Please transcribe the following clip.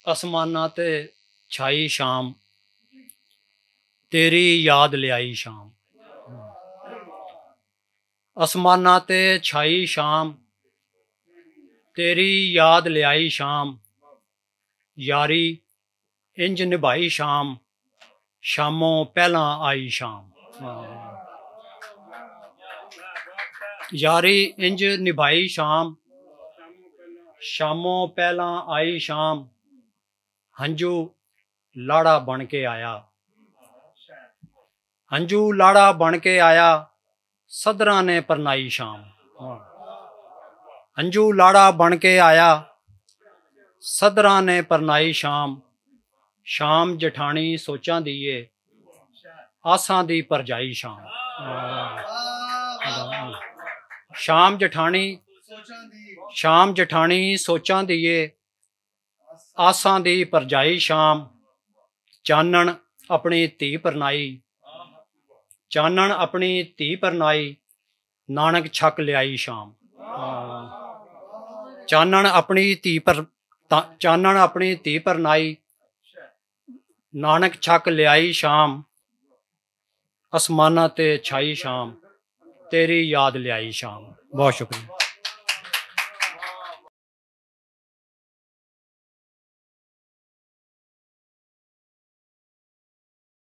आसमाना ते छाई शाम, तेरी याद लियाई शाम। आसमाना ते छाई शाम, तेरी याद लियाई शाम। यारी इंज निभाई शाम, शामों पहला आई शाम। यारी इंज निभाई शाम, शामों पहला आई शाम। हंजू लाड़ा बन के आया, हंजू लाड़ा बन के आया, सदरा ने परनाई शाम। हंजू लाड़ा बन के आया, सदरा ने परनाई शाम। शाम जठानी सोचां दीए, आसां दी परजाई शाम। शाम जठानी, शाम जठानी सोचां दीए, आसां दी परजाई शाम। चानन अपनी धी परनाई, चानन अपनी धी परनाई, नानक छक लियाई शाम। चानन अपनी धी पर, चानन अपनी धी परनाई, नानक छक लियाई शाम। आसमाना ते छाई शाम, तेरी याद लियाई शाम। बहुत शुक्रिया।